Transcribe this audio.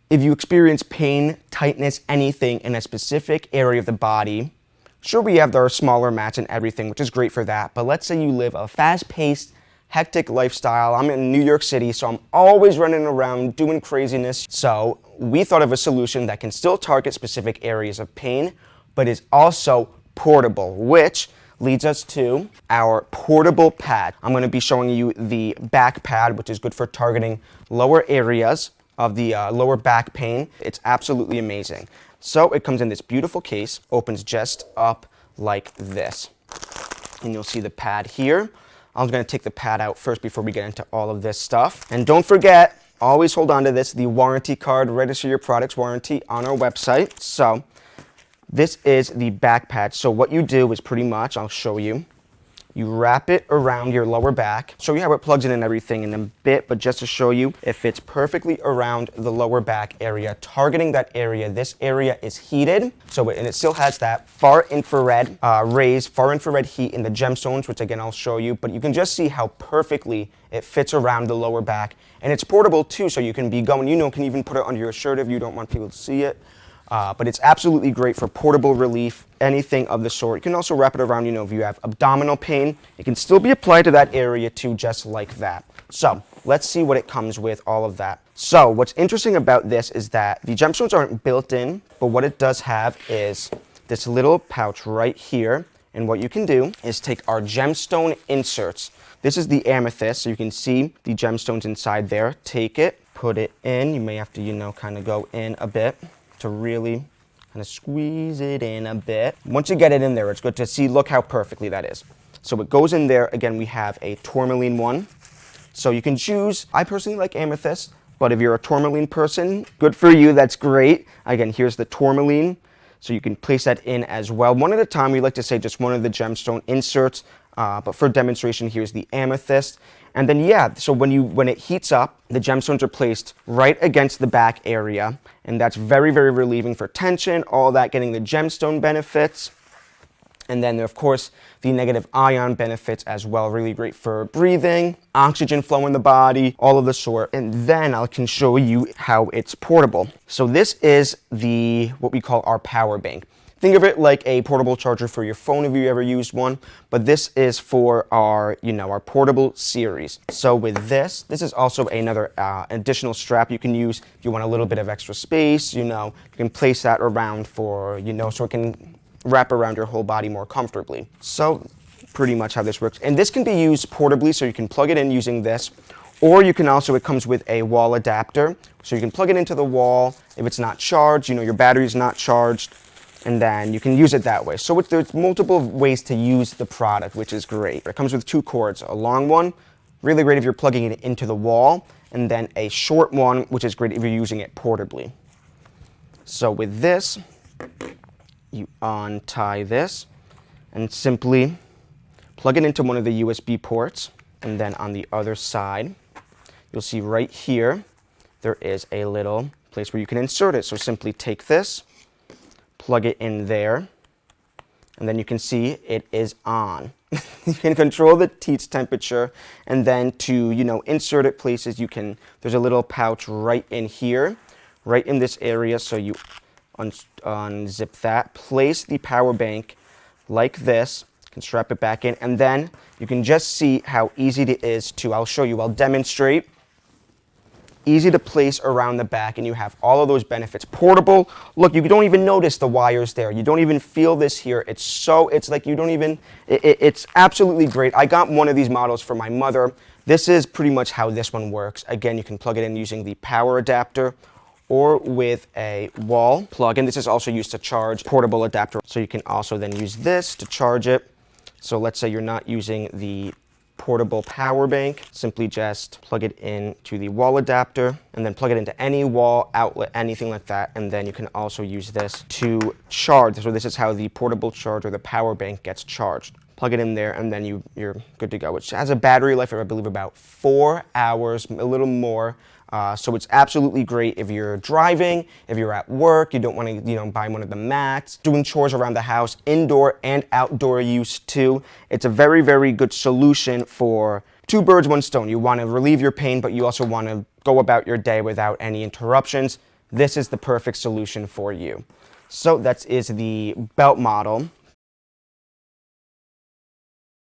If you experience pain, tightness, anything in a specific area of the body, sure, we have our smaller mats and everything, which is great for that, but let's say you live a fast-paced, hectic lifestyle. I'm in New York City, so I'm always running around doing craziness. So we thought of a solution that can still target specific areas of pain, but is also portable, which leads us to our portable pad. I'm going to be showing you the back pad, which is good for targeting lower areas of the lower back pain. It's absolutely amazing. So it comes in this beautiful case, opens just up like this. And you'll see the pad here. I'm going to take the pad out first before we get into all of this stuff. And don't forget, always hold on to this, the warranty card, register your product's warranty on our website. So this is the back pad. So what you do is pretty much, I'll show you, you wrap it around your lower back. Show you how it plugs in and everything in a bit, but just to show you, it fits perfectly around the lower back area, targeting that area. This area is heated, and it still has that far infrared rays, far infrared heat in the gemstones, which again I'll show you, but you can just see how perfectly it fits around the lower back. And it's portable too, so you can be going, can even put it under your shirt if you don't want people to see it. But it's absolutely great for portable relief, anything of the sort. You can also wrap it around, if you have abdominal pain, it can still be applied to that area too, just like that. So let's see what it comes with, all of that. So what's interesting about this is that the gemstones aren't built in, but what it does have is this little pouch right here. And what you can do is take our gemstone inserts. This is the amethyst, so you can see the gemstones inside there. Take it, put it in. You may have to, kind of go in a bit to really kind of squeeze it in a bit. Once you get it in there, it's good to see, look how perfectly that is. So it goes in there. Again, we have a tourmaline one. So you can choose, I personally like amethyst, but if you're a tourmaline person, good for you, that's great. Again, here's the tourmaline. So you can place that in as well. One at a time, we like to say just one of the gemstone inserts, but for demonstration, here's the amethyst. And then, so when it heats up, the gemstones are placed right against the back area, and that's very, very relieving for tension, all that, getting the gemstone benefits. And then, of course, the negative ion benefits as well, really great for breathing, oxygen flow in the body, all of the sort. And then I can show you how it's portable. So this is what we call our power bank. Think of it like a portable charger for your phone if you ever used one, but this is for our, our portable series. So with this is also another additional strap you can use if you want a little bit of extra space, you can place that around for, so it can wrap around your whole body more comfortably. So pretty much how this works. And this can be used portably, so you can plug it in using this, or you can also, it comes with a wall adapter, so you can plug it into the wall if it's not charged, your battery is not charged, and then you can use it that way. So there's multiple ways to use the product, which is great. It comes with 2 cords, a long one, really great if you're plugging it into the wall, and then a short one, which is great if you're using it portably. So with this, you untie this and simply plug it into one of the USB ports, and then on the other side, you'll see right here, there is a little place where you can insert it. So simply take this, plug it in there, and then you can see it is on. You can control the teat's temperature, and then to, insert it places, there's a little pouch right in here, right in this area, so you unzip that, place the power bank like this, you can strap it back in, and then you can just see how easy it is I'll demonstrate. Easy to place around the back, and you have all of those benefits. Portable, look, you don't even notice the wires there. You don't even feel this here. It's like you don't even, it's absolutely great. I got one of these models for my mother. This is pretty much how this one works. Again, you can plug it in using the power adapter or with a wall plug, and this is also used to charge portable adapter. So you can also then use this to charge it. So let's say you're not using the portable power bank, simply just plug it into the wall adapter and then plug it into any wall outlet, anything like that, and then you can also use this to charge. So this is how the portable charger, the power bank, gets charged. Plug it in there, and then you're good to go. Which has a battery life of, I believe, about 4 hours, a little more. So it's absolutely great if you're driving, if you're at work, you don't want to, buy one of the mats, doing chores around the house, indoor and outdoor use too. It's a very, very good solution for 2 birds, 1 stone. You want to relieve your pain, but you also want to go about your day without any interruptions. this is the perfect solution for you. So that is the belt model